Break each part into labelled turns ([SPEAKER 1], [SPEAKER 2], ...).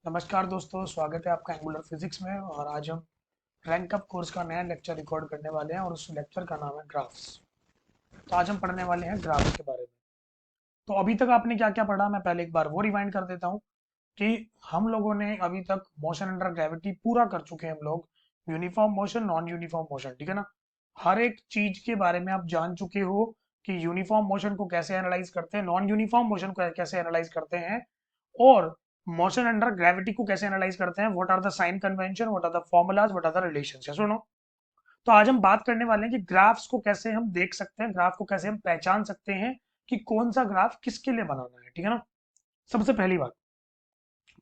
[SPEAKER 1] नमस्कार दोस्तों, स्वागत है आपका एंगुलर फिजिक्स में। और आज हम रैंक अप कोर्स का नया लेक्चर रिकॉर्ड करने वाले हैं और उस लेक्चर का नाम है ग्राफ्स। तो आज हम पढ़ने वाले हैं ग्राफ्स के बारे में। तो अभी तक आपने क्या क्या पढ़ा, मैं पहले एक बार वो रिवाइंड कर देता हूँ कि हम लोगों ने अभी तक मोशन अंडर ग्रेविटी पूरा कर चुके हैं हम लोग। Uniform motion, non uniform motion, ठीक है ना। हर एक चीज के बारे में आप जान चुके हो कि यूनिफॉर्म मोशन को कैसे एनालाइज करते हैं, नॉन यूनिफॉर्म मोशन को कैसे एनालाइज करते हैं, और मोशन अंडर ग्रेविटी को कैसे एनालाइज करते हैं। What are the sign convention, what are the formulas, what are the relations, सुनो। तो आज हम बात करने वाले हैं कि ग्राफ्स को कैसे हम देख सकते हैं, ग्राफ को कैसे हम पहचान सकते हैं कि कौन सा ग्राफ किसके लिए बनाना है, ठीक है ना। सबसे पहली बात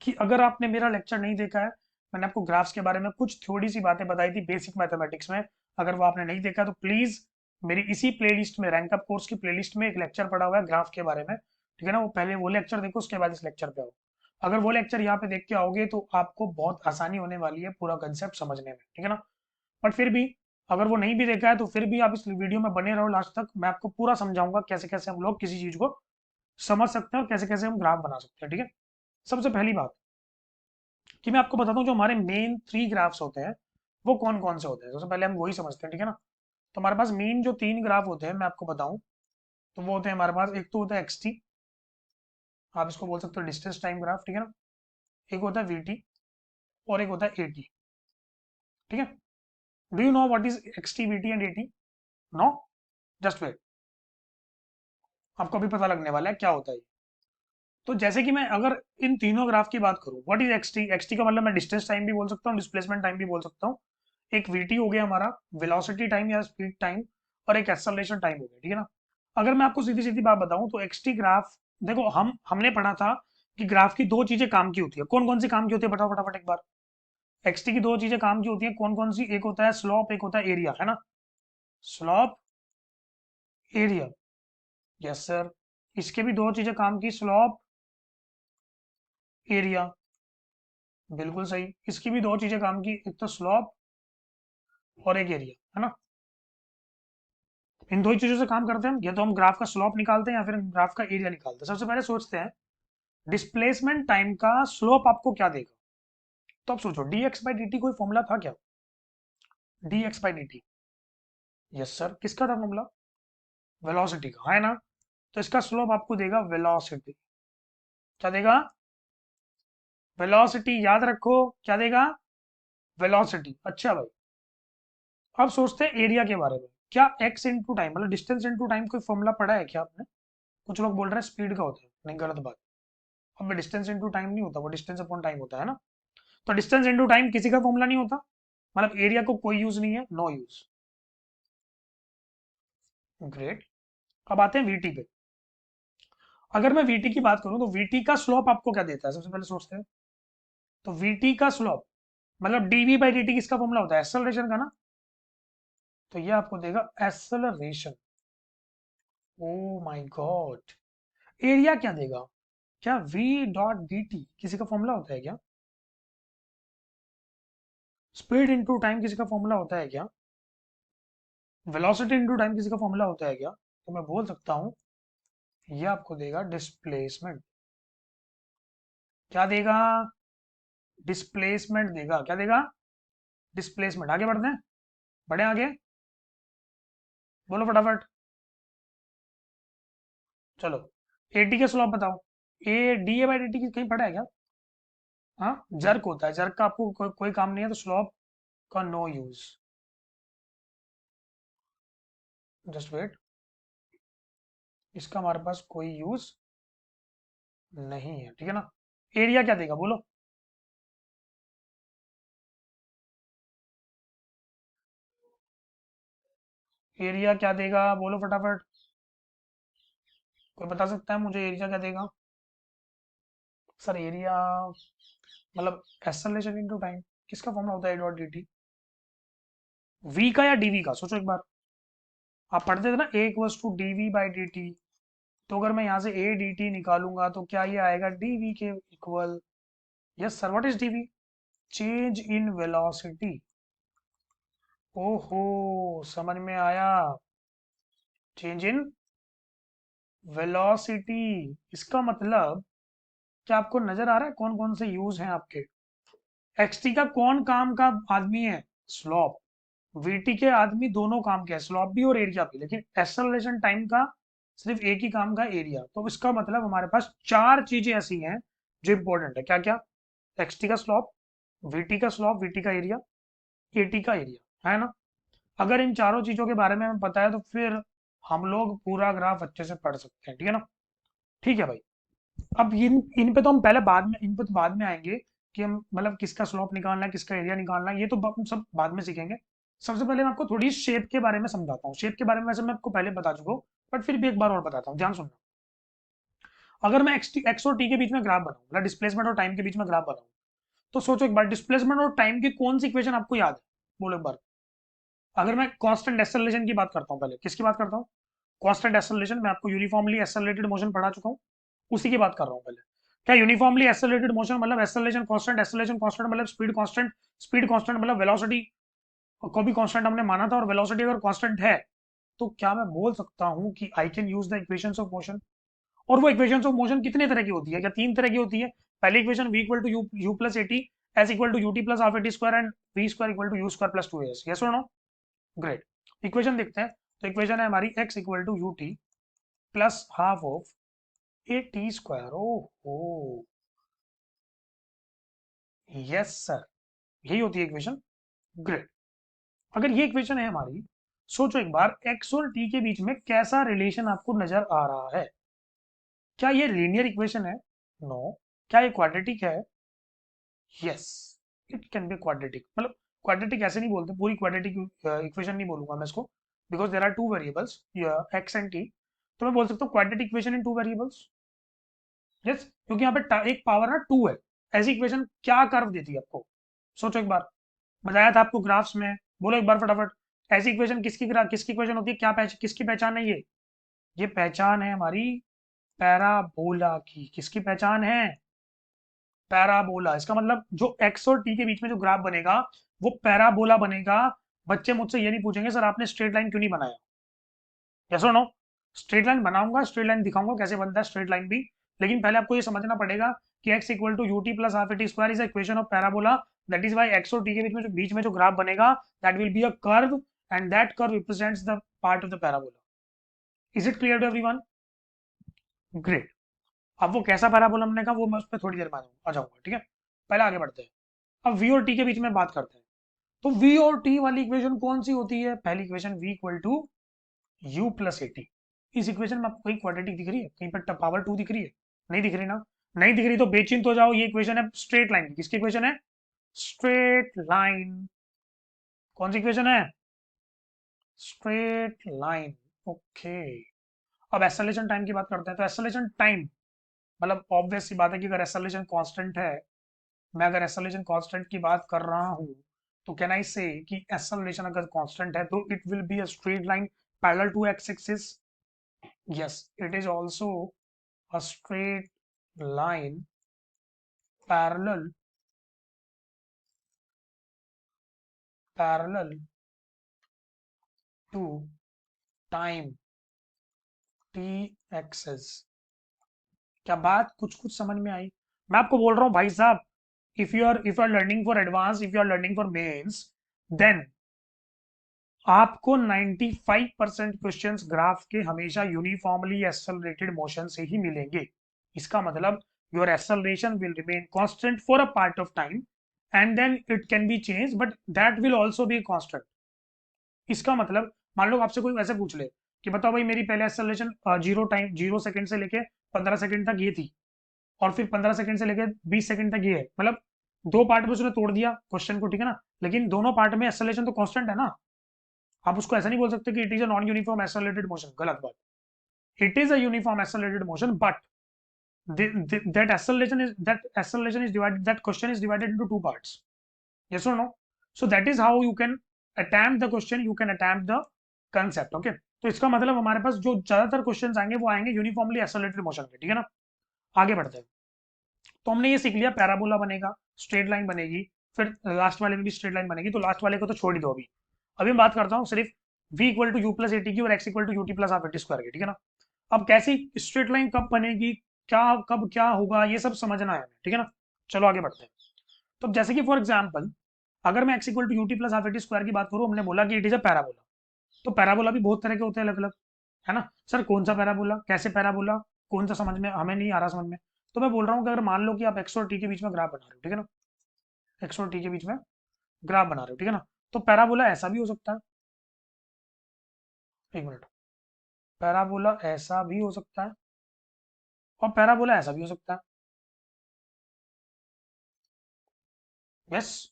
[SPEAKER 1] कि अगर आपने मेरा लेक्चर नहीं देखा है, मैंने आपको ग्राफ्स के बारे में कुछ थोड़ी सी बातें बताई थी बेसिक मैथमेटिक्स में। अगर वो आपने नहीं देखा तो प्लीज मेरी इसी प्लेलिस्ट में, रैंक अप कोर्स की प्लेलिस्ट में एक लेक्चर पड़ा हुआ है ग्राफ के बारे में, ठीक है ना। वो पहले वो लेक्चर देखो, उसके बाद इस लेक्चर पे आओ। अगर वो लेक्चर यहाँ पे देख के आओगे तो आपको बहुत आसानी होने वाली है पूरा कंसेप्ट समझने में, ठीक है ना। बट फिर भी अगर वो नहीं भी देखा है तो फिर भी आप इस वीडियो में बने रहो लास्ट तक, मैं आपको पूरा समझाऊंगा कैसे कैसे हम लोग किसी चीज को समझ सकते हैं और कैसे कैसे हम ग्राफ बना सकते हैं, ठीक है। सबसे पहली बात कि मैं आपको बताता हूँ जो हमारे मेन थ्री ग्राफ्स होते हैं वो कौन कौन से होते हैं। सबसे पहले हम वही समझते हैं, ठीक है ना। तो हमारे पास मेन जो तीन ग्राफ होते हैं मैं आपको बताऊं तो वो होते हैं हमारे पास, एक तो होता है एक्सटी, आप इसको बोल सकते हो डिस्टेंस टाइम ग्राफ, ठीक है ना। एक होता है वीटी और एक होता है एटी, ठीक है। Do you know what is x t, v t and a t? No? Just wait, आपको अभी पता लगने वाला है क्या होता है। तो जैसे कि मैं अगर इन तीनों ग्राफ की बात करूं, व्हाट इज एक्सटी, एक्सटी का मतलब मैं डिस्टेंस टाइम भी बोल सकता हूँ, डिस्प्लेसमेंट टाइम भी बोल सकता हूँ। एक वीटी हो गया हमारा वेलोसिटी टाइम या स्पीड टाइम, और एक एक्सेलरेशन टाइम हो गया, ठीक है ना। अगर मैं आपको सीधी सीधी बात बताऊं तो एक्सटी ग्राफ, देखो हमने पढ़ा था कि ग्राफ की दो चीजें काम की होती है। कौन कौन सी काम की होती है, बताओ फटाफट एक बार। एक्सटी की दो चीजें काम की होती है, कौन कौन सी? एक होता है स्लोप, एक होता है एरिया, है ना। Slope, area, yes sir. इसके भी दो चीजें काम की, स्लोप, एरिया, बिल्कुल सही। इसकी भी दो चीजें काम की, एक तो स्लोप और एक एरिया, है ना। इन दो ही चीजों से काम करते हैं हम, या तो हम ग्राफ का स्लोप निकालते हैं या फिर ग्राफ का एरिया निकालते हैं। सबसे पहले सोचते हैं डिस्प्लेसमेंट टाइम का स्लोप आपको क्या देगा। तो अब सोचो D x by d T कोई फॉर्मूला था क्या? D x by d T, yes sir, किसका था फॉर्मूला? वेलोसिटी का, है ना। तो इसका स्लोप आपको देगा वेलोसिटी। क्या देगा? वेलोसिटी, याद रखो क्या देगा? वेलोसिटी। अच्छा भाई, अब सोचते हैं एरिया के बारे में। क्या एक्स इंटू टाइम मतलब डिस्टेंस इंटू टाइम कोई फॉर्मूला पढ़ा है क्या आपने? कुछ लोग बोल रहे हैं स्पीड का होता है, नहीं, गलत बात। अब डिस्टेंस इंटू टाइम नहीं होता, वो डिस्टेंस अपॉन टाइम होता है ना। तो डिस्टेंस इंटू टाइम किसी का फॉर्मूला नहीं होता, मतलब एरिया को कोई यूज नहीं है, नो यूज। ग्रेट। अब आते हैं वीटी पे। अगर मैं वीटी की बात करूं तो वीटी का स्लोप आपको क्या देता है, सबसे पहले सोचते हैं। तो वीटी का स्लोप मतलब डीवी बाई डी टी किसका फॉर्मूला होता है? एक्सेलरेशन का ना। तो ये आपको देगा acceleration. Oh my God. Area क्या देगा? क्या v डॉट डी टी किसी का फॉर्मूला होता है क्या? स्पीड इंटू टाइम किसी का फॉर्मूला होता है क्या? वेलोसिटी इंटू टाइम किसी का फॉर्मूला होता है क्या? तो मैं बोल सकता हूं ये आपको देगा डिस्प्लेसमेंट। क्या देगा? डिस्प्लेसमेंट देगा। क्या देगा? डिस्प्लेसमेंट। आगे बढ़ते हैं, बढ़े आगे, बोलो फटाफट। चलो, एटी का स्लॉप बताओ। A D A by d T कहीं पढ़ा है क्या? हाँ, जर्क होता है, जर्क का आपको कोई काम नहीं है, तो स्लॉप का नो यूज। जस्ट वेट, इसका हमारे पास कोई यूज नहीं है, ठीक है ना। एरिया क्या देगा बोलो? एरिया क्या देगा बोलो फटाफट। कोई बता सकता है मुझे एरिया क्या देगा? सर एरिया मतलब एक्सेलरेशन इनटू टाइम, किसका फॉर्मूला होता है? A dot d t, v का या डीवी का? सोचो एक बार, आप पढ़ते थे ना a equals to dv by d t. तो अगर मैं यहाँ से ए डी टी निकालूंगा तो क्या ये आएगा डीवी के equal? Yes sir, what is d v? Change in velocity. ओहो, समझ में आया। चेंज इन वेलोसिटी, इसका मतलब क्या आपको नजर आ रहा है कौन कौन से यूज हैं आपके? एक्सटी का कौन काम का आदमी है? स्लॉप। वीटी के आदमी दोनों काम के हैं, स्लॉप भी और एरिया भी, लेकिन एक्सेलरेशन टाइम का सिर्फ एक ही काम का, एरिया। तो इसका मतलब हमारे पास चार चीजें ऐसी हैं जो इंपॉर्टेंट है। क्या क्या? एक्सटी का स्लॉप, वीटी का स्लॉप, वीटी का एरिया, एटी का एरिया, है ना? अगर इन चारों चीजों के बारे में हमें पता है तो फिर हम लोग पूरा ग्राफ अच्छे से पढ़ सकते हैं, ठीक है ना? ठीक है भाई। अब इन पे तो हम पहले बाद में, इन पे तो बाद में आएंगे कि हम मतलब किसका स्लोप निकालना है, किसका एरिया निकालना है, ये तो हम सब बाद में सीखेंगे। सबसे पहले मैं आपको थोड़ी शेप के बारे में समझाता हूँ। शेप के बारे में वैसे मैं आपको पहले बता चुका हूँ, बट फिर भी एक बार और बताता हूँ, ध्यान सुनना। अगर मैं एक्स और टी के बीच में ग्राफ बनाऊं, मतलब डिस्प्लेसमेंट और टाइम के बीच में ग्राफ बनाऊं, तो सोचो एक बार, डिस्प्लेसमेंट और टाइम की कौन सी इक्वेशन आपको याद है? बोलो एक बार। अगर मैं कांस्टेंट एक्सेलरेशन की बात करता हूँ, पहले किसकी बात करता हूँ? Constant acceleration. मैं आपको यूनिफॉर्मली एक्सेलरेटेड मोशन पढ़ा चुका हूँ, उसी की बात कर रहा हूँ पहले। क्या यूनिफॉर्मली एक्सेलरेटेड मोशन मतलब एक्सेलरेशन कांस्टेंट मतलब स्पीड कांस्टेंट, स्पीड कांस्टेंट मतलब वेलोसिटी को भी कांस्टेंट हमने माना था, और वेलोसिटी अगर कांस्टेंट है तो क्या मैं बोल सकता हूं कि I can use the equations of motion? और वो इक्वेशंस ऑफ मोशन कितने तरह की होती है? क्या तीन तरह की होती है? पहली equation v equal to u plus a t, s equal to u t plus half a t square, and v square equal to u square plus two s. Yes और नो? ग्रेट। इक्वेशन देखते हैं। तो इक्वेशन है हमारी x equal to u t plus half of a t square. Oh yes sir, यही होती है equation. Great. अगर ये इक्वेशन है हमारी, सोचो एक बार x और t के बीच में कैसा रिलेशन आपको नजर आ रहा है? क्या ये लीनियर इक्वेशन है? नो। क्या ये क्वाड्रेटिक है? Yes, it can B quadratic. मतलब क्वाड्रेटिक ऐसे नहीं बोलते, पूरी क्वाड्रेटिक इक्वेशन नहीं बोलूंगा मैं इसको, because there are two variables x and t. तो मैं बोल सकता हूँ quadratic equation in two variables. Yes, क्योंकि यहाँ पे एक पावर ना टू है। ऐसी इक्वेशन क्या कर्व देती है आपको? सोचो एक बार, बताया था आपको ग्राफ्स में। बोलो एक बार फटाफट। ऐसी इक्वेशन किसकी इक्वेशन होती है? किसकी पहचान है ये पहचान है हमारी पैराबोला की। किसकी पहचान है? पैराबोला। इसका मतलब जो एक्स और टी के बीच में जो ग्राफ बनेगा वो पैराबोला बनेगा। बच्चे मुझसे ये नहीं पूछेंगे सर आपने स्ट्रेट लाइन क्यों नहीं बनाया। यस और नो? स्ट्रेट लाइन बनाऊंगा, स्ट्रेट लाइन दिखाऊंगा कैसे बनता है स्ट्रेट लाइन भी। लेकिन पहले आपको ये समझना पड़ेगा कि x equal to u t plus half a t square is equation of parabola. That is y x और टी के बीच में जो ग्राफ बनेगा, that will be a curve, and that curve represents the part of the parabola. Is it clear to everyone? Great. अब वो कैसा parabola हमने कहा, वो मैं उस पर थोड़ी देर में आ जाऊंगा, ठीक है? पहले आगे बढ़ते हैं। अब v और t के बीच में बात करते हैं। तो v और t वाली इक्वेशन कौन सी होती है? पहली equation v equal to u plus a t. इस इक्वेशन में आपको कहीं क्वाड्रेटिक दिख रही है? कहीं पर पावर टू दिख रही है? नहीं दिख रही ना? नहीं दिख रही तो बेचिंत हो जाओ। ये इक्वेशन है स्ट्रेट लाइन की। किसकी इक्वेशन है? Straight line. कौन सी इक्वेशन है? Straight line. ओके। अब एक्सेलरेशन टाइम की बात करते हैं। तो एक्सेलरेशन टाइम मतलब ऑब्वियस सी बात है कि अगर एक्सेलरेशन कांस्टेंट है, मैं अगर एक्सेलरेशन कांस्टेंट की बात कर रहा हूं, तो कैन आई से कि एक्सेलरेशन अगर कांस्टेंट है तो it will be a straight line parallel to x axis. Yes, it is also a straight line parallel parallel to time t axes. क्या बात कुछ कुछ समझ में आई? मैं आपको बोल रहा हूँ भाई साहब, if you are learning for advanced, if you are learning for mains, then आपको 95% क्वेश्चंस ग्राफ के हमेशा यूनिफॉर्मली एक्सेलरेटेड मोशन से ही मिलेंगे। इसका मतलब your acceleration will remain constant for a part of time, and then it can be change, but that will also be constant. इसका मतलब मान लो आपसे कोई ऐसे पूछ ले कि बताओ भाई मेरी पहले एक्सेलरेशन जीरो सेकंड से लेके 15 सेकंड तक ये थी, और फिर 15 सेकंड से लेके 20 सेकंड तक ये है, मतलब दो पार्ट में उसने तोड़ दिया क्वेश्चन को, ठीक है ना? लेकिन दोनों पार्ट में एक्सेलरेशन तो कांस्टेंट है ना। आप उसको ऐसा नहीं बोल सकते कि it is a non uniform accelerated motion, गलत बात। It is a uniform accelerated motion, but that question is divided into two parts. Yes or no? So that is how you can attempt the question, you can attempt the concept. Okay, तो इसका मतलब हमारे पास जो ज्यादातर questions आएंगे वो आएंगे uniformly accelerated motion के, ठीक है ना? आगे बढ़ते हैं। तो हमने ये सीख लिया पैराबोला बनेगा, स्ट्रेट लाइन बनेगी, फिर लास्ट वाले में भी स्ट्रेट लाइन बनेगी। तो लास्ट वाले को तो छोड़ ही दो अभी। अभी मैं बात करता हूँ सिर्फ v equal to u plus a t की और x equal to u t plus half a t square की, ठीक है ना? अब कैसी स्ट्रेट लाइन कब बनेगी, क्या कब क्या होगा ये सब समझना है हमें, ठीक है ना। चलो आगे बढ़ते हैं। तो अब जैसे कि फॉर एग्जाम्पल अगर मैं x equal to u t plus half a t square की बात करूँ, हमने बोला कि इट इज अ पैराबोला। तो पैराबोला भी बहुत तरह के होते हैं अलग अलग, है ना। सर कौन सा पैराबोला, कैसे पैराबोला, कौन सा समझ में हमें नहीं आ रहा समझ में। तो मैं बोल रहा हूँ कि अगर मान लो कि आप एक्स और टी के बीच में ग्राफ बना रहे हो, ठीक है ना, एक्स और टी के बीच में ग्राफ बना रहे हो, ठीक है ना। तो पैराबोला ऐसा भी हो सकता है, एक मिनट, पैराबोला ऐसा भी हो सकता है और पैराबोला ऐसा भी हो सकता है। यस।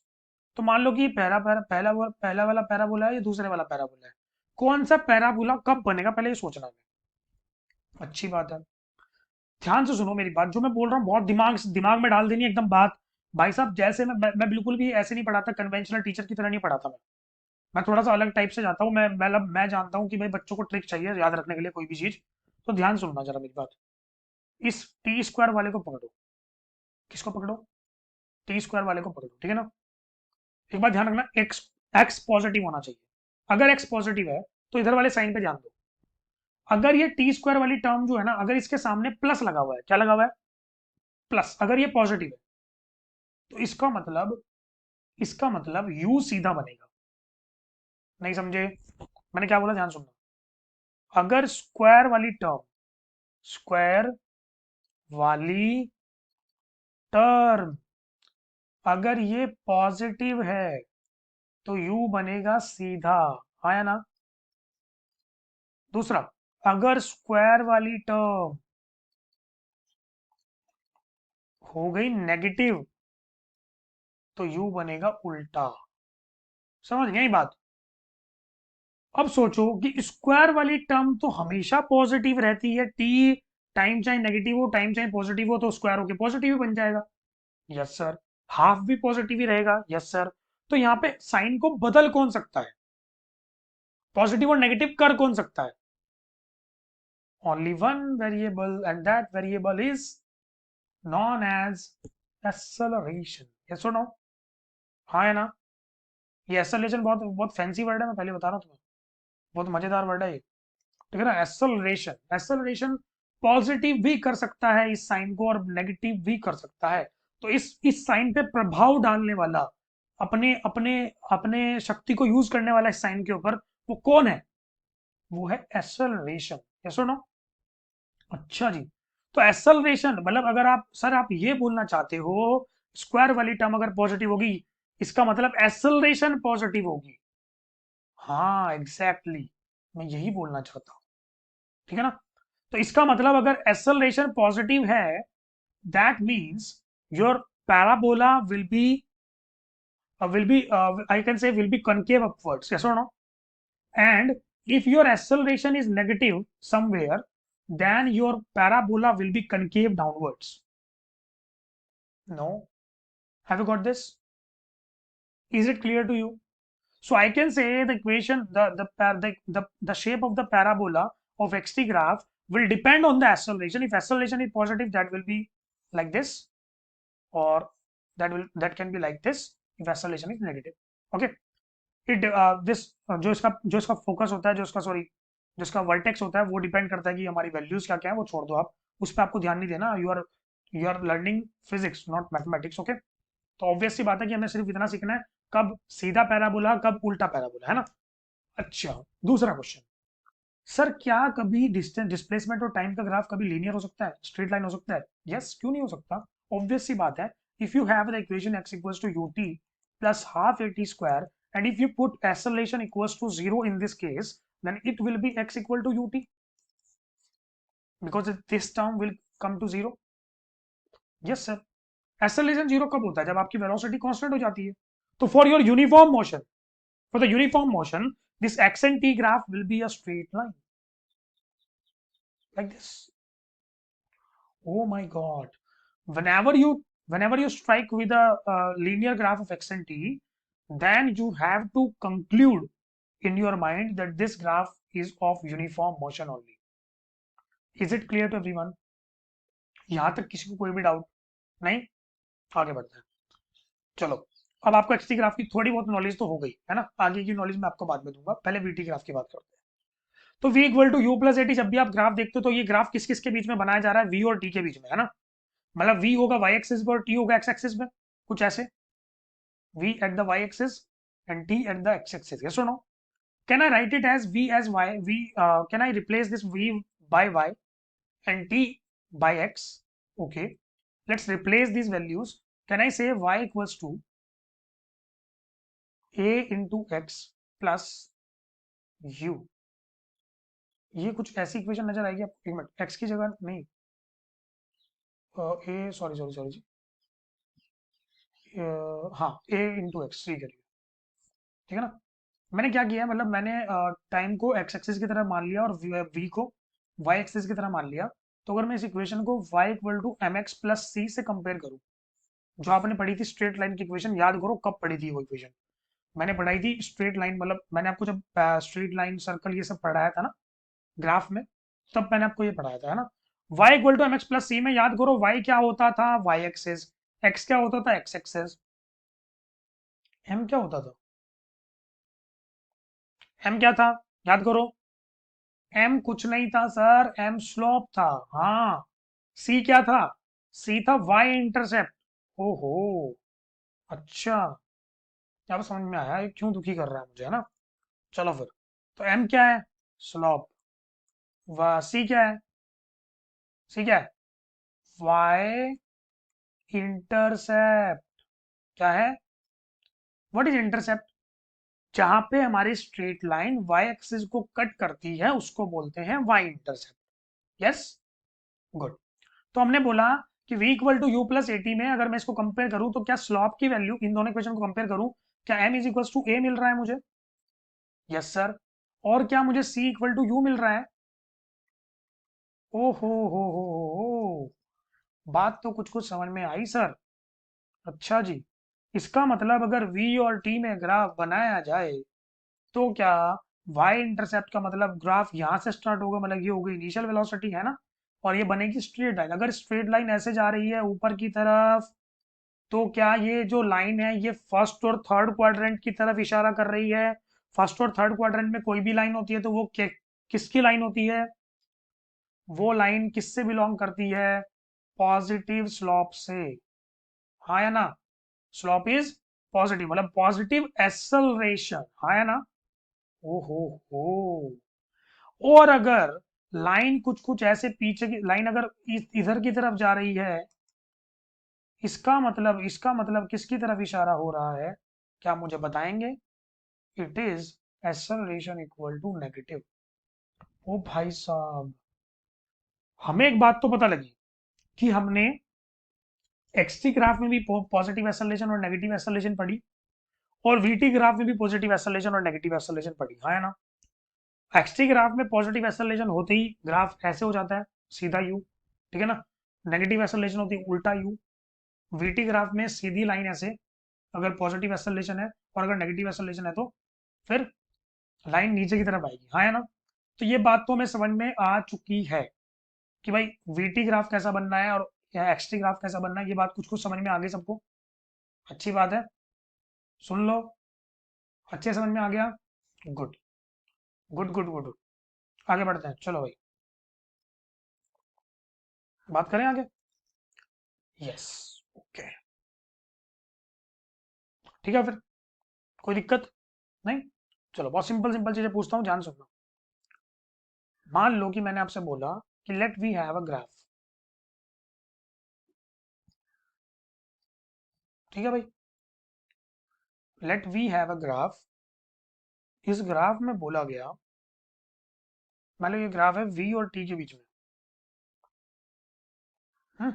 [SPEAKER 1] तो मान लो कि पहला वाला पैराबोला है या दूसरे वाला पैराबोला है, कौन सा पैराबोला कब बनेगा पहले ये सोचना है। अच्छी बात है, ध्यान से सुनो मेरी बात, जो मैं बोल रहा हूँ बहुत दिमाग दिमाग में डाल देनी है एकदम बात। भाई साहब जैसे मैं बिल्कुल भी ऐसे नहीं पढ़ाता, कन्वेंशनल टीचर की तरह नहीं पढ़ाता मैं थोड़ा सा अलग टाइप से जाता हूँ। मैं जानता हूँ कि भाई बच्चों को ट्रिक चाहिए याद रखने के लिए कोई भी चीज। तो ध्यान सुनना जरा मेरी बात। इस टी स्क्वायर वाले को पकड़ो, किसको पकड़ो, टी स्क्वायर वाले को पकड़ो, ठीक है ना। एक बात ध्यान रखना, एक्स एक्स पॉजिटिव होना चाहिए। अगर एक्स पॉजिटिव है तो इधर वाले साइन पे ध्यान दो। अगर ये टी स्क्वायर वाली टर्म जो है ना, अगर इसके सामने प्लस लगा हुआ है, क्या लगा हुआ है, प्लस, अगर ये पॉजिटिव है तो इसका मतलब यू सीधा बनेगा। नहीं समझे मैंने क्या बोला, ध्यान सुनना। अगर स्क्वायर वाली टर्म अगर ये पॉजिटिव है तो यू बनेगा सीधा, आया ना। दूसरा, अगर स्क्वायर वाली टर्म हो गई नेगेटिव तो यू बनेगा उल्टा। समझ गई बात। अब सोचो कि स्क्वायर वाली टर्म तो हमेशा पॉजिटिव रहती है, टी टाइम चाहे नेगेटिव हो टाइम चाहे पॉजिटिव हो तो स्क्वायर होके पॉजिटिव ही बन जाएगा। Yes sir. हाफ भी पॉजिटिव ही रहेगा, यस सर। तो यहाँ पे साइन को बदल कौन सकता है, पॉजिटिव और नेगेटिव कर कौन सकता है, only one variable and that variable is known as acceleration. Yes और नो, हाँ है ना। ये एक्सेलरेशन बहुत बहुत फैंसी वर्ड है, मैं पहले बता रहा हूँ तुम्हें, बहुत मजेदार वर्ड है ये, ठीक है ना। एक्सेलरेशन, एक्सेलरेशन पॉजिटिव भी कर सकता है इस साइन को और नेगेटिव भी कर सकता है। तो इस साइन पे प्रभाव डालने वाला, अपने अपने अपने शक्ति को यूज करने वाला इस साइन के ऊपर, वो कौन है, वो है एक्सेलरेशन। यस और नो। अच्छा जी। तो एक्सेलरेशन मतलब अगर आप सर आप ये बोलना चाहते हो स्क्वायर वाली टर्म अगर पॉजिटिव होगी इसका मतलब एक्सेलरेशन पॉजिटिव होगी। हाँ एग्जैक्टली exactly। मैं यही बोलना चाहता हूँ, ठीक है ना। तो इसका मतलब अगर एक्सेलरेशन पॉजिटिव है that means your parabola will be I can say will be concave upwards, yes or no. And if your acceleration is negative somewhere, then your parabola will be concave downwards. No, have you got this, is it clear to you? So I can say the equation, the shape of the parabola of xt graph will depend on the acceleration. If acceleration is positive, that will be like this, or that can be like this if acceleration is negative. Okay. It this जो इसका focus होता है, जो इसका sorry जो इसका vertex होता है, वो डिपेंड करता है कि हमारी वैल्यूज क्या क्या है, वो छोड़ दो आप, उस पर आपको ध्यान नहीं देना। You are learning physics not mathematics, okay. तो ऑब्वियस सी बात है कि हमें सिर्फ इतना सीखना है, कब सीधा पैराबोला कब उल्टा पैराबोला, है ना। अच्छा, दूसरा क्वेश्चन, सर क्या कभी डिस्टेंस डिस्प्लेसमेंट और टाइम का ग्राफ कभी लीनियर हो सकता है, स्ट्रेट लाइन हो सकता है। यस, क्यों नहीं हो सकता, ऑब्वियस सी बात है। If you have the equation x equals to ut plus half at square and if you put acceleration equals to 0 in this case, then it will be x equal to ut because this term will come to 0. yes sir। acceleration 0 कब होता है, जब आपकी velocity constant हो जाती है। तो for your uniform motion, for the uniform motion, this x and t graph will be a straight line like this. Oh my god, whenever you strike with a linear graph of x and t, then you have to conclude in your mind that this graph is of uniform motion only. Is it clear to everyone? यहां तक किसी को कोई भी doubt नहीं, आगे बढ़ते हैं। चलो, अब आपको एक्सटी ग्राफ की थोड़ी बहुत नॉलेज तो हो गई है ना, आगे की नॉलेज मैं आपको बाद में दूंगा, पहले वीटी ग्राफ की बात करते हैं। तो v equal to u plus a t, जब भी आप ग्राफ देखते हो तो ये ग्राफ किस किस के बीच में बनाया जा रहा है, v और t के बीच में, है ना। मतलब v होगा y एक्सिस पे और t होगा x एक्सिस पे, कुछ ऐसे, v at the y axis and t at the x axis, yes or no? Can I write it as v as y, can I replace this v by y and t by x? Okay, let's replace these values. Can I say y equals to a into x plus u? ये कुछ ऐसी equation नजर आएगी आपको, एक minute, x की जगह नहीं, ए सॉरी सॉरी सॉरी जी, हाँ a इंटू एक्स, ठीक है ठीक है ना। मैंने क्या किया, मतलब मैंने टाइम को x एक्सिस की तरह मान लिया और v को y एक्सिस की तरह मान लिया। तो अगर मैं इस इक्वेशन को y equal to m x plus c से कंपेयर करूँ, जो आपने पढ़ी थी स्ट्रेट लाइन की इक्वेशन, याद करो कब पढ़ी थी वो इक्वेशन, मैंने पढ़ाई थी स्ट्रेट लाइन, मतलब मैंने आपको जब स्ट्रेट लाइन सर्कल ये सब पढ़ाया था ना ग्राफ में, तब मैंने आपको ये पढ़ाया था, है ना। y equal to m x plus c में याद करो y क्या होता था, y एक्सिस, x क्या होता था, x एक्सिस, m क्या होता था, m क्या था, याद करो, m कुछ नहीं था सर, m स्लोप था। हाँ, c क्या था, c था y इंटरसेप्ट। ओहो, अच्छा, अब समझ में आया ये क्यों दुखी कर रहा है मुझे, है ना। चलो फिर, तो m क्या है, स्लोप, व c क्या है, c क्या है, y इंटरसेप्ट, क्या है, व्हाट इज इंटरसेप्ट, जहां पे हमारी स्ट्रेट लाइन y एक्सिस को कट करती है उसको बोलते हैं y इंटरसेप्ट। Yes, good. तो हमने बोला कि v equal to u plus a t में अगर मैं इसको कंपेयर करूं तो क्या स्लॉप की वैल्यू, इन दोनों इक्वेशन को कंपेयर करूं, क्या m is equal to a मिल रहा है मुझे, यस सर, और क्या मुझे c इक्वल टू यू मिल रहा है। ओ हो, बात तो कुछ कुछ समझ में आई सर। अच्छा जी, इसका मतलब अगर v और t में ग्राफ बनाया जाए तो क्या y इंटरसेप्ट का मतलब ग्राफ यहाँ से स्टार्ट होगा, मतलब ये होगी इनिशियल वेलोसिटी, है ना, और ये बनेगी स्ट्रेट लाइन। अगर स्ट्रेट लाइन ऐसे जा रही है ऊपर की तरफ, तो क्या ये जो लाइन है ये फर्स्ट और थर्ड क्वाड्रेंट की तरफ इशारा कर रही है। फर्स्ट और थर्ड क्वाड्रेंट में कोई भी लाइन होती है तो वो किसकी लाइन होती है, वो लाइन किससे बिलोंग करती है, पॉजिटिव स्लोप से, हाँ या ना। स्लोप इज पॉजिटिव, मतलब पॉजिटिव एक्सेलरेशन, हाँ या ना। ओहो हो, और अगर लाइन कुछ कुछ ऐसे पीछे की लाइन अगर इधर की तरफ जा रही है, इसका मतलब किसकी तरफ इशारा हो रहा है, क्या मुझे बताएंगे। It is acceleration equal to negative. ओ भाई साहब, हमें एक बात तो पता लगी कि हमने एक्सटी ग्राफ में भी पॉजिटिव एक्सेलरेशन और नेगेटिव एक्सेलरेशन पढ़ी, और वीटी ग्राफ में भी पॉजिटिव एक्सेलरेशन और नेगेटिव एक्सेलरेशन पढ़ी, हाँ है ना। एक्सटी ग्राफ में पॉजिटिव एक्सेलरेशन होते ही ग्राफ ऐसे हो जाता है, सीधा यू, ठीक है ना। नेगेटिव एक्सेलरेशन होती है उल्टा यू। वीटी ग्राफ में सीधी लाइन ऐसे, अगर पॉजिटिव एक्सेलरेशन है, और अगर नेगेटिव एक्सेलरेशन है तो फिर लाइन नीचे की तरफ आएगी, हाँ है ना। तो ये बात तो हमें समझ में आ चुकी है कि भाई वीटी ग्राफ कैसा बनना है और एक्सटी ग्राफ कैसा बनना है, ये बात कुछ कुछ समझ में आ गई सबको। अच्छी बात है, सुन लो, अच्छे समझ में आ गया, गुड गुड गुड गुड। आगे बढ़ते हैं, चलो भाई, बात करें आगे। यस, ओके, ठीक है फिर, कोई दिक्कत नहीं। चलो बहुत सिंपल सिंपल चीजें पूछता हूँ, ध्यान सुनना। मान लो कि मैंने आपसे बोला कि let we have a graph, ठीक है भाई, let we have a graph. इस ग्राफ में बोला गया, मान लो ये ग्राफ है v और t के बीच में, हम्म,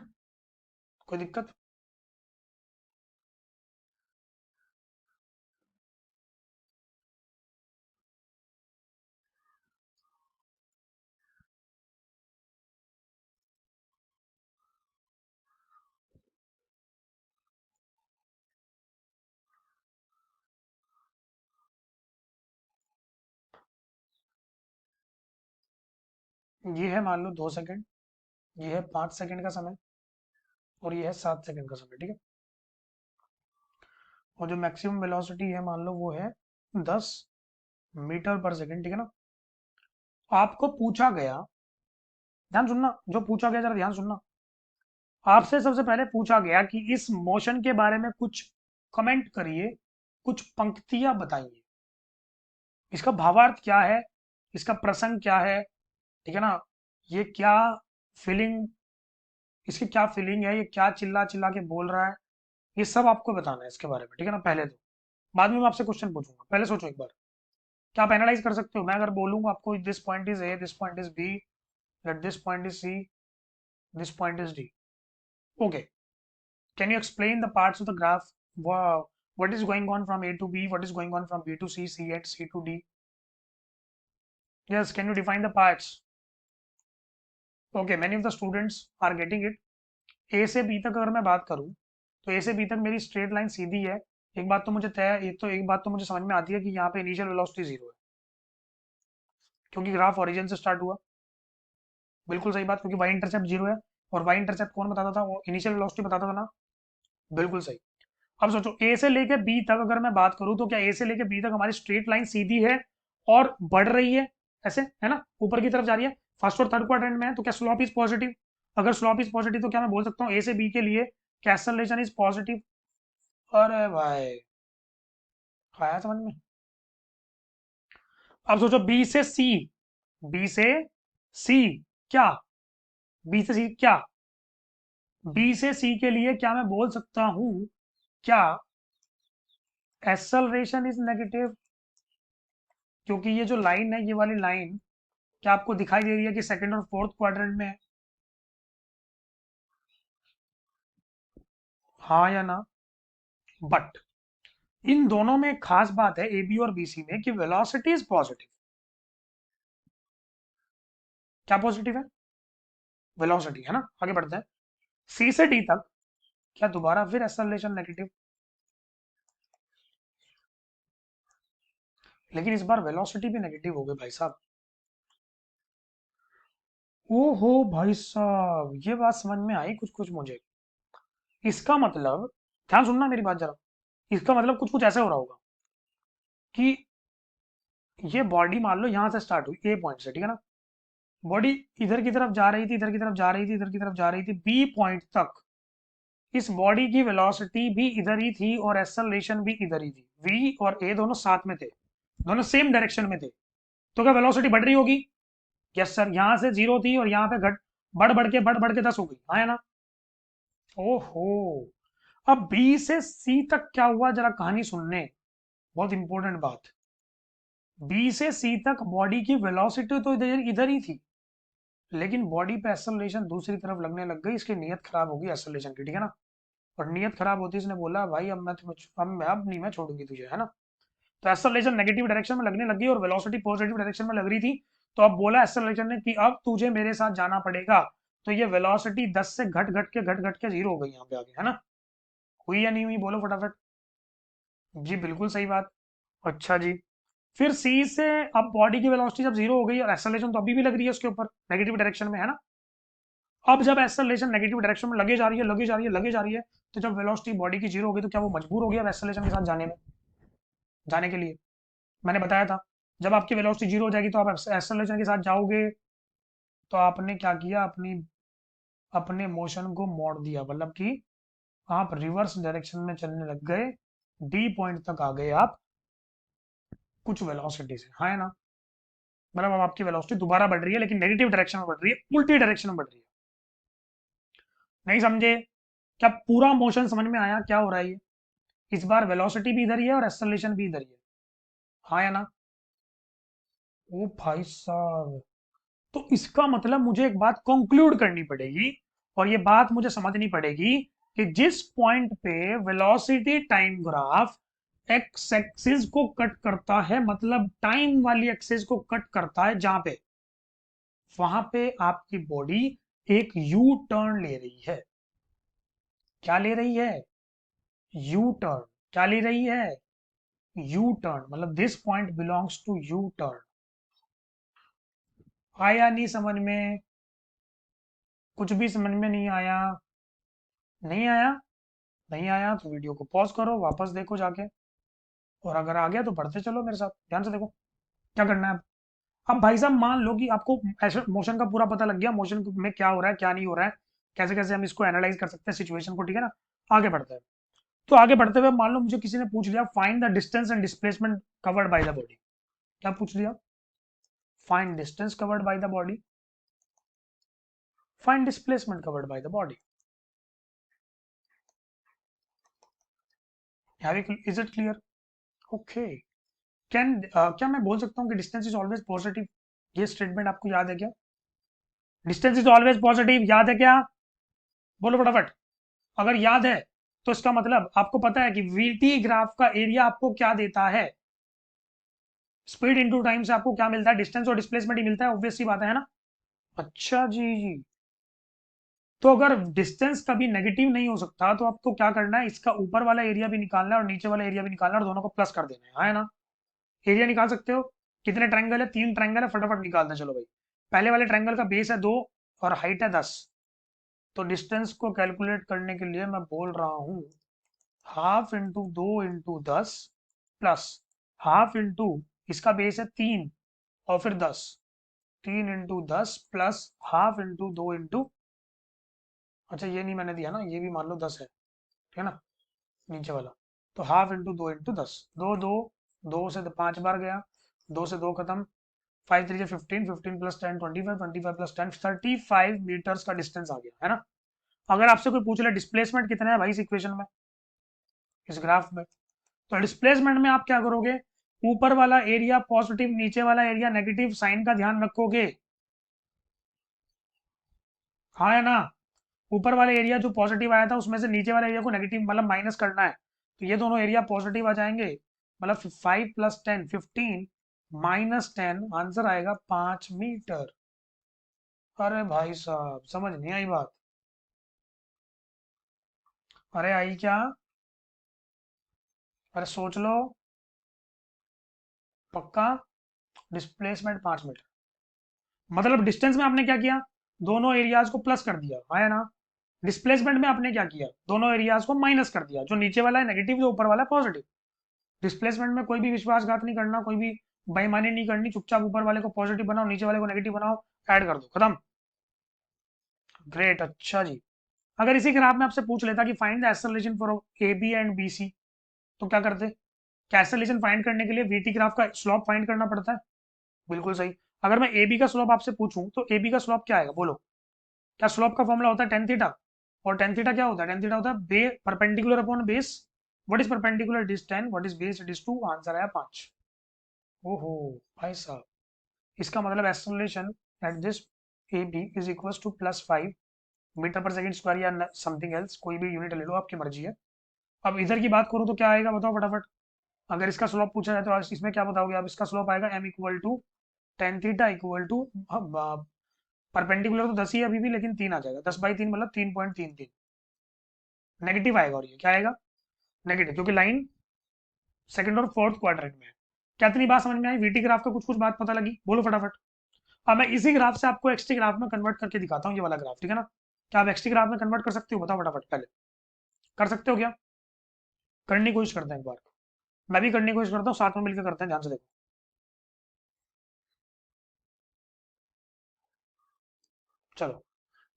[SPEAKER 1] कोई दिक्कत। ये है मान लो 2 सेकंड, ये है 5 सेकंड का समय, और ये है 7 सेकंड का समय, ठीक है। और जो मैक्सिमम वेलोसिटी है मान लो वो है 10 मीटर पर सेकंड, ठीक है ना। आपको पूछा गया, ध्यान सुनना, जो पूछा गया जरा ध्यान सुनना। आपसे सबसे पहले पूछा गया कि इस मोशन के बारे में कुछ कमेंट करिए, कुछ पंक्तियां बताइए, इसका भावार्थ क्या है, इसका प्रसंग क्या है, ठीक है ना, ये क्या फीलिंग, इसकी क्या फीलिंग है, ये क्या चिल्ला चिल्ला के बोल रहा है, ये सब आपको बताना है इसके बारे में, ठीक है ना। पहले तो बाद में मैं आपसे क्वेश्चन पूछूंगा, पहले सोचो एक बार। क्या आप एनालाइज कर सकते हो? मैं अगर बोलूंगा आपको this point is A, this point is B, that this point is C, this point is D, okay, can you explain the parts of the graph? What is going on from A to B? What is going on from B to C, C and C to D? Yes, can you define the parts? Okay, many of the students are getting it. A से B तक अगर मैं बात करूं तो A से B तक मेरी स्ट्रेट लाइन सीधी है। एक बात तो मुझे तय, एक बात तो मुझे समझ में आती है कि यहाँ पे इनिशियल वेलोसिटी जीरो है, क्योंकि ग्राफ ओरिजिन से स्टार्ट हुआ। बिल्कुल सही बात, क्योंकि वाई इंटरसेप्ट जीरो है, और वाई इंटरसेप्ट कौन बताता था? वो इनिशियल वेलोसिटी बताता था ना। बिल्कुल सही। अब सोचो ए से लेके बी तक अगर मैं बात करूं तो क्या ए से लेके बी तक हमारी स्ट्रेट लाइन सीधी है और बढ़ रही है, ऐसे है ना, ऊपर की तरफ जा रही है, फर्स्ट और थर्ड क्वाड्रेंट में है, तो क्या स्लोप इज पॉजिटिव? अगर स्लोप इज पॉजिटिव तो क्या मैं बोल सकता हूँ ए से बी के लिए कैंसलेशन इज पॉजिटिव? अरे भाई, आया समझ में? अब सोचो बी से सी, बी से सी, क्या बी से सी क्या, बी से सी के लिए क्या मैं बोल सकता हूं, क्या एक्सेलरेशन इज नेगेटिव? क्योंकि ये जो लाइन है, ये वाली लाइन क्या आपको दिखाई दे रही है कि सेकंड और फोर्थ क्वाड्रेंट में है? हाँ या ना? बट इन दोनों में एक खास बात है, ए बी और बी सी में, कि वेलोसिटी इज पॉजिटिव। क्या पॉजिटिव है? वेलोसिटी, है ना। आगे बढ़ते हैं, सी से डी तक क्या दोबारा फिर एक्सेलरेशन नेगेटिव? लेकिन इस बार वेलोसिटी भी नेगेटिव हो गई भाई साहब। ओहो भाई साहब, ये बात समझ में आई कुछ कुछ मुझे। इसका मतलब, ध्यान सुनना मेरी बात जरा, इसका मतलब कुछ कुछ ऐसा हो रहा होगा कि ये बॉडी मान लो यहां से स्टार्ट हुई ए पॉइंट से, ठीक है ना, बॉडी इधर की तरफ जा रही थी, इधर की तरफ जा रही थी, इधर की तरफ जा रही थी, बी पॉइंट तक इस बॉडी की वेलोसिटी भी इधर ही थी और एक्सेलरेशन भी इधर ही थी। वी और ए दोनों साथ में थे, दोनों सेम डायरेक्शन में थे, तो क्या वेलोसिटी बढ़ रही होगी? यस सर, यहां से जीरो थी और यहाँ पे घट, बढ़ बढ़ के 10 हो गई, हाँ है ना। ओहो, अब बी से सी तक क्या हुआ, जरा कहानी सुनने, बहुत इंपॉर्टेंट बात। बी से सी तक बॉडी की वेलोसिटी तो इधर इधर ही थी, लेकिन बॉडी पे एक्सेलरेशन दूसरी तरफ लगने लग गई, इसकी नीयत खराब होगी एक्सेलरेशन की, ठीक है ना। और नीयत खराब होती, इसने बोला भाई अब मैं तुम्हें, अब नहीं मैं छोड़ूंगी तुझे, है ना। तो एक्सेलरेशन नेगेटिव डायरेक्शन में लगने लगी और वेलोसिटी पॉजिटिव डायरेक्शन में लग रही थी। तो अब बोला एक्सेलरेशन ने कि अब तुझे मेरे साथ जाना पड़ेगा। तो ये वेलोसिटी 10 से घट घट के जीरो हो गई यहाँ पे आगे, है ना। हुई या नहीं हुई, बोलो फटाफट। जी बिल्कुल सही बात। अच्छा जी, फिर सी से, अब बॉडी की वेलोसिटी जब जीरो हो गई और एक्सेलरेशन तो अभी भी लग रही है उसके ऊपर नेगेटिव डायरेक्शन में, है ना। अब जब एक्सेलरेशन नेगेटिव डायरेक्शन में लगे जा रही है, लगे जा रही है, लगे जा रही है, तो जब वेलोसिटी बॉडी की जीरो हो गई तो क्या वो मजबूर हो गया अब एक्सेलरेशन के साथ जाने में, जाने के लिए? मैंने बताया था, जब आपकी वेलोसिटी जीरो हो जाएगी तो आप एक्सेलरेशन के साथ जाओगे। तो आपने क्या किया, अपनी अपने मोशन को मोड़ दिया, मतलब कि आप रिवर्स डायरेक्शन में चलने लग गए, डी पॉइंट तक आ गए आप कुछ वेलोसिटी से, हाँ है ना। मतलब अब आपकी वेलोसिटी दोबारा बढ़ रही है, लेकिन नेगेटिव डायरेक्शन में बढ़ रही है, उल्टी डायरेक्शन में बढ़ रही है। नहीं समझे? क्या पूरा मोशन समझ में आया क्या हो रहा है ये? इस बार वेलोसिटी भी इधर ही है और एक्सेलरेशन भी इधर ही है, हाँ या ना। ओ भाई साहब, तो इसका मतलब मुझे एक बात कंक्लूड करनी पड़ेगी, और ये बात मुझे समझनी पड़ेगी कि जिस पॉइंट पे velocity time graph x axis को कट करता है, मतलब टाइम वाली एक्सिस को कट करता है, जहां पे, वहां पे आपकी बॉडी एक यू टर्न ले रही है। क्या ले रही है? U turn. क्या ले रही है? यू टर्न, मतलब this point belongs to U turn. आया नहीं समझ में? कुछ भी समझ में नहीं आया? नहीं आया? नहीं आया तो वीडियो को पॉज करो, वापस देखो जाके, और अगर आ गया तो पढ़ते चलो मेरे साथ ध्यान से देखो। क्या करना है अब? अब भाई साहब मान लो कि आपको ऐसे मोशन का पूरा पता लग गया, मोशन में क्या हो रहा है क्या नहीं हो रहा है, कैसे कैसे हम इसको एनालाइज कर सकते हैं सिचुएशन को, ठीक है ना। आगे बढ़ते हैं। तो आगे बढ़ते हुए मान लो मुझे किसी ने पूछ लिया find the distance and displacement covered by the body. क्या पूछ लिया? Find distance covered by the body, find displacement covered by the body. Is it clear? Okay. क्या मैं बोल सकता हूँ कि डिस्टेंस इज ऑलवेज पॉजिटिव? ये स्टेटमेंट आपको याद है क्या? डिस्टेंस इज ऑलवेज पॉजिटिव, याद है क्या? बोलो फटाफट। अगर याद है तो इसका मतलब आपको पता है कि वीटी ग्राफ का एरिया आपको क्या देता है? स्पीड इनटू टाइम से आपको क्या मिलता है? डिस्टेंस और डिस्प्लेसमेंट ही मिलता है, ऑब्वियस सी बात है ना। अच्छा जी। तो अगर डिस्टेंस कभी नेगेटिव नहीं हो सकता तो आपको क्या करना है, इसका ऊपर वाला एरिया भी निकालना है और नीचे वाला एरिया भी निकालना है और दोनों को प्लस कर देना है ना। एरिया निकाल सकते हो। कितने ट्रायंगल है? 3 ट्रायंगल है, फटाफट निकालते हैं चलो भाई। पहले वाले ट्रायंगल का बेस है 2 और हाइट है 10। तो डिस्टेंस को कैलकुलेट करने के लिए मैं बोल रहा हूँ half into 2 into 10 plus half into इसका बेस है 3 और फिर 10, 3 into 10 plus half into 2 into, अच्छा ये नहीं मैंने दिया ना, ये भी मान लो 10 है, ठीक है ना, नीचे वाला। तो हाफ इंटू 2 इंटू 10, दो दो, 2 से 5 बार गया, 2 से 2 खत्म, 5 3 15, 15 प्लस 10 25, 25 प्लस 10 35 मीटर्स का डिस्टेंस आ गया है ना। अगर आपसे कोई पूछ ले डिस्प्लेसमेंट कितना है भाई इस इक्वेशन में, इस ग्राफ में, तो डिस्प्लेसमेंट में आप क्या करोगे? ऊपर वाला एरिया पॉजिटिव, नीचे वाला एरिया नेगेटिव, साइन का ध्यान रखोगे। हाँ या ना? ऊपर वाले एरिया जो पॉजिटिव आया था उसमें से नीचे वाले एरिया को नेगेटिव मतलब माइनस करना है, तो ये दोनों एरिया पॉजिटिव आ जाएंगे। मतलब 5 + 10 15 -10 आंसर आएगा 5 मीटर। अरे भाई साहब समझ नहीं आई बात? अरे आई क्या? अरे सोच लो। पक्का? डिस्प्लेसमेंट 5 मीटर, मतलब डिस्टेंस में आपने क्या किया? दोनों एरियाज को प्लस कर दिया, है ना। डिस्प्लेसमेंट में आपने क्या किया? दोनों एरियाज को माइनस कर दिया, जो नीचे वाला है नेगेटिव, जो ऊपर वाला है पॉजिटिव। डिस्प्लेसमेंट में कोई भी विश्वासघात नहीं करना, कोई भी बेईमानी नहीं करनी, चुपचाप ऊपर वाले को पॉजिटिव बनाओ, नीचे वाले को नेगेटिव बनाओ, ऐड कर दो, खत्म। ग्रेट, अच्छा जी। अगर इसी ग्राफ में आपसे पूछ लेता कि find the acceleration for A B and B C, तो क्या करते? क्या एक्सेलरेशन फाइंड करने के लिए वीटी ग्राफ का स्लोप फाइंड करना पड़ता है? बिल्कुल सही। अगर मैं ए बी का स्लोप आपसे पूछूं तो ए बी का स्लोप क्या आएगा बोलो? क्या स्लोप का फॉर्मूला होता है टेन थीटा? और टेन थीटा क्या होता है? टेन थीटा होता है by perpendicular upon base. What is perpendicular? It is 10, what is base? It is 2, answer आया 5। ओहो भाई साहब, इसका मतलब acceleration at this a b is equal to +5 metre per second square या समथिंग एल्स, कोई भी यूनिट ले लो, आपकी मर्जी है। अब इधर की बात करूँ तो क्या आएगा बताओ फटाफट। अगर इसका स्लोप पूछा जाए तो इसमें क्या बताओगे आप? इसका स्लोप आएगा m equal to tan theta equal to, perpendicular तो 10 ही है अभी भी, लेकिन 3 आ जाएगा, 10/3 मतलब 3.33। नेगेटिव आएगा, और ये क्या आएगा? नेगेटिव, क्योंकि लाइन सेकंड और फोर्थ क्वाड्रेंट में है। क्या इतनी बात समझ में आई? वीटी ग्राफ का कुछ कुछ बात पता लगी? बोलो फटाफट। अब मैं इसी ग्राफ से आपको एक्सटी ग्राफ में कन्वर्ट करके दिखाता हूँ, ये वाला ग्राफ, ठीक है ना। क्या आप एक्सटी ग्राफ में कन्वर्ट कर सकते हो? बताओ फटाफट पहले। कर सकते हो क्या? करने की कोशिश करते हैं एक बार। मैं भी करने की कोशिश करता हूँ, साथ में मिलकर करते हैं, ध्यान से देखो। चलो,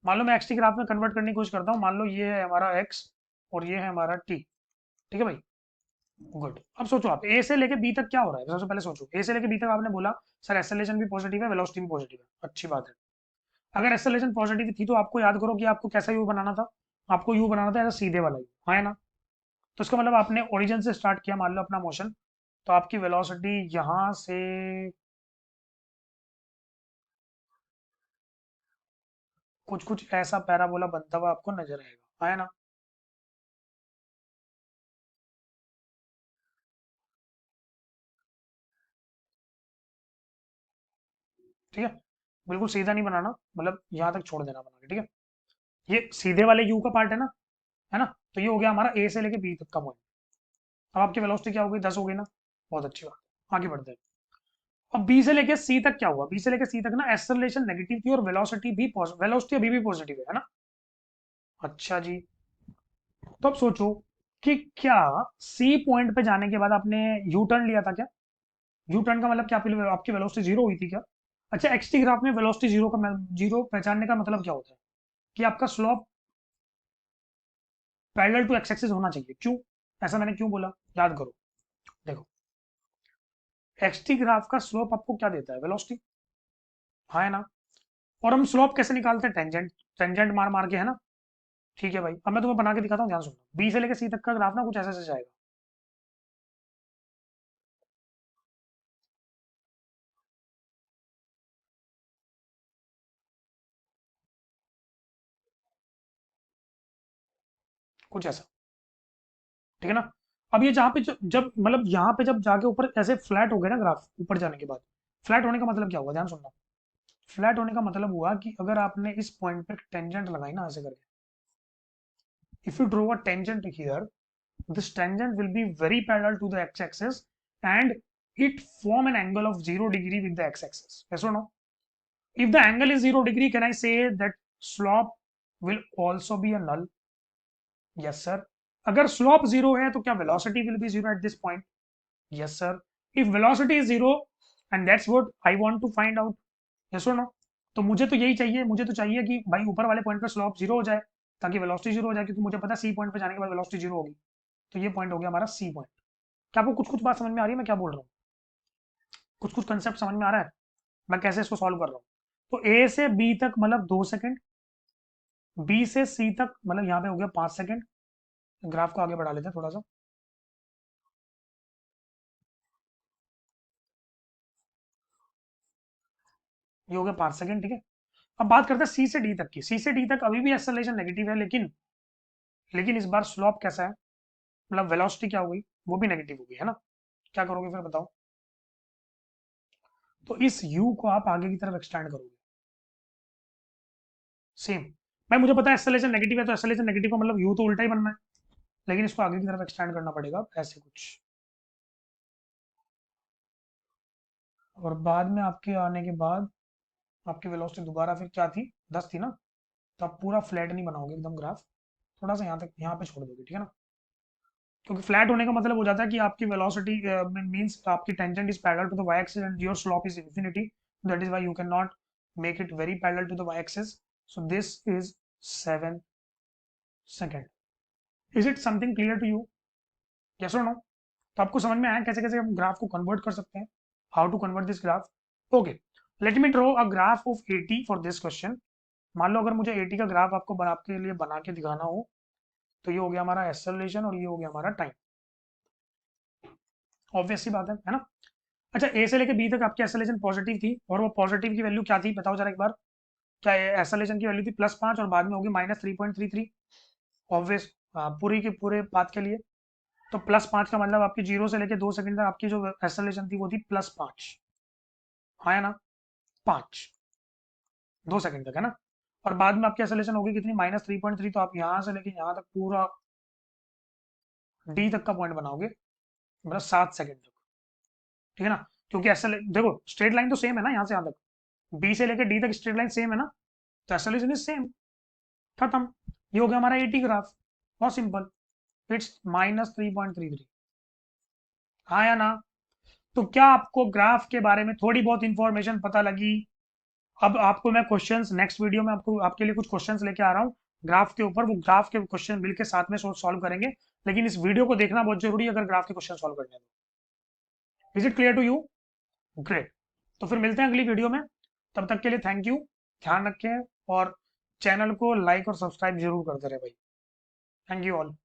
[SPEAKER 1] मान लो मैं एक्सटी ग्राफ में कन्वर्ट करने की कोशिश करता हूँ। मान लो ये है हमारा एक्स और ये है हमारा टी, ठीक है भाई। गुड। अब सोचो आप ए से लेके बी तक क्या हो रहा है, सबसे पहले सोचो। ए से लेके बी तक आपने बोला सर एक्सेलरेशन भी पॉजिटिव है, वेलोसिटी भी पॉजिटिव है, अच्छी बात है। अगर एक्सेलरेशन पॉजिटिव थी तो आपको याद करो कि आपको कैसा यू बनाना था? आपको यू बनाना था ऐसा सीधे वाला यू, है ना। तो इसका मतलब आपने ओरिजिन से स्टार्ट किया मान लो अपना मोशन, तो आपकी वेलोसिटी यहाँ से कुछ कुछ ऐसा पैराबोला बनता हुआ आपको नजर आएगा, है ना। ठीक है, बिल्कुल सीधा नहीं बनाना, मतलब यहाँ तक छोड़ देना बना के, ठीक है। ये सीधे वाले यू का पार्ट है ना। तो ये हो गया हमारा ए से लेके बी तक का पॉइंट। अब आपकी वेलोसिटी क्या हो गई? 10 हो गई ना। बहुत अच्छी बात, आगे बढ़ते हैं। अब बी से लेके सी तक क्या हुआ? बी से लेके सी तक ना एक्सेलरेशन नेगेटिव थी और वेलोसिटी भी वेलोसिटी अभी भी पॉजिटिव है ना। अच्छा जी। तो अब सोचो कि क्या सी पॉइंट पे जाने के बाद आपने यू टर्न लिया था क्या? यू टर्न का मतलब क्या? आपकी वेलोसिटी जीरो हुई थी क्या? अच्छा, एक्स टी ग्राफ में वेलोसिटी जीरो पहचानने का मतलब क्या होता है कि आपका slope parallel to x axis होना चाहिए। क्यों? ऐसा मैंने क्यों बोला, याद करो। देखो, एक्स टी ग्राफ का स्लोप आपको क्या देता है? वेलोसिटी। हाँ है ना? और हम स्लोप कैसे निकालते हैं? टेंजेंट। टेंजेंट मार मार के, है ना? ठीक है भाई, अब मैं तुम्हें बना के दिखाता हूँ, ध्यान सुनना। बी से लेकर सी तक का ग्राफ ना कुछ ऐसे ऐसे जाएगा। कुछ ऐसा। ठीक है ना? अब ये जहाँ पे जब मतलब यहाँ पे जब जाके ऊपर ऐसे फ्लैट हो गया ना ग्राफ, ऊपर जाने के बाद फ्लैट होने का मतलब क्या हुआ? ध्यान सुनना। फ्लैट होने का मतलब हुआ कि अगर आपने इस पॉइंट पे टेंजेंट लगाई ना ऐसे करके, if you draw a tangent here, this tangent will be very parallel to the x-axis and it form an angle of 0 degree with the x-axis. Yes or no? If the angle is 0 degree, can I say that slope will also be a null? Yes, sir. अगर slope zero है तो क्या velocity will be zero at this point? Yes, sir. If velocity is zero, and that's what I want to find out. Yes or no? तो मुझे तो यही चाहिए, मुझे तो चाहिए कि भाई ऊपर वाले पॉइंट पे स्लोप जीरो हो जाए ताकि वेलोसिटी जीरो हो जाए, क्योंकि मुझे पता है सी पॉइंट पे जाने के बाद वेलोसिटी जीरो होगी। तो ये पॉइंट हो गया हमारा सी पॉइंट। क्या आपको कुछ कुछ बात समझ में आ रही है मैं क्या बोल रहा हूँ? कुछ कुछ कंसेप्ट समझ में आ रहा है मैं कैसे इसको सॉल्व कर रहा हूँ? तो ए से बी तक मतलब 2 सेकंड, बी से सी तक मतलब यहाँ पे हो गया 5 सेकंड। ग्राफ को आगे बढ़ा लेते हैं थोड़ा सा। ये हो गया 5 सेकंड, ठीक है। अब बात करते हैं सी से डी तक की। सी से डी तक अभी भी एक्सेलरेशन नेगेटिव है, लेकिन इस बार स्लोप कैसा है, मतलब वेलोसिटी क्या हो गई? वो भी नेगेटिव हो गई, है ना? क्या करोगे फिर बताओ? तो इस यू को आप आगे की तरफ एक्सटेंड करोगे। सेम। भाई मुझे पता है एक्सेलरेशन नेगेटिव है, तो एक्सेलरेशन नेगेटिव का मतलब यू तो उल्टा ही बनना है, लेकिन इसको आगे की तरफ एक्सटेंड करना पड़ेगा ऐसे कुछ। और बाद में आपके आने के बाद आपकी वेलोसिटी दोबारा फिर क्या थी? 10 थी ना? तो आप पूरा फ्लैट नहीं बनाओगे एकदम ग्राफ, थोड़ा सा यहाँ तक यहाँ पे छोड़ दोगे, ठीक है ना? क्योंकि फ्लैट होने का मतलब हो जाता है कि आपकी वेलोसिटी मींस आपकी tangent is parallel to the y axis and your slope is infinity. That is why you can not make it very parallel to the y axis. So this is 7 second. Is it something clear to you? Yes और no? तो आपको समझ में आया कैसे कैसे हम graph को कन्वर्ट कर सकते हैं, how to convert this graph? Okay, let me draw a graph of 80 for this question. मान लो अगर मुझे 80 का ग्राफ आपको आपके लिए बना के दिखाना हो, तो ये हो गया हमारा एक्सेलरेशन और ये हो गया हमारा टाइम। ऑब्वियस सी बात है ना? अच्छा, ए से लेके बी तक आपकी एक्सेलरेशन पॉजिटिव थी, और वो पॉजिटिव की वैल्यू क्या थी बताओ जरा एक बार। क्या एक्सेलरेशन की वैल्यू थी +5 और बाद में होगी -3.33? ऑब्वियस, पूरी के पूरे पाथ के लिए। तो +5 का मतलब आपकी 0 से लेके 2 सेकंड तक आपकी जो एक्सेलरेशन थी वो थी +5। हाँ या ना? 5, 2 सेकंड तक, है ना? और बाद में आपकी एक्सेलरेशन होगी कितनी? -3.3। तो आप यहाँ से लेके यहाँ तक पूरा डी तक का पॉइंट बनाओगे, मतलब 7 सेकंड तक, ठीक है ना? क्योंकि एक्सेल देखो, स्ट्रेट लाइन तो सेम है ना यहाँ से यहाँ तक, बी से लेकर डी तक स्ट्रेट लाइन सेम है ना, तो एक्सेलरेशन इज सेम। खत्म। ये हो गया हमारा 80 ग्राफ। बहुत सिंपल। इट्स -3.33। हाँ या ना? तो क्या आपको ग्राफ के बारे में थोड़ी बहुत इंफॉर्मेशन पता लगी? अब आपको मैं क्वेश्चंस नेक्स्ट वीडियो में आपको आपके लिए कुछ क्वेश्चंस लेके आ रहा हूँ ग्राफ के ऊपर। वो ग्राफ के क्वेश्चन मिलकर साथ में सॉल्व करेंगे, लेकिन इस वीडियो को देखना बहुत जरूरी है अगर ग्राफ के क्वेश्चन सॉल्व करने हैं तो। Is it clear to you? Great. तो फिर मिलते हैं अगली वीडियो में। तब तक के लिए थैंक यू। ध्यान रखें और चैनल को लाइक और सब्सक्राइब जरूर करते रहे भाई। Thank you all.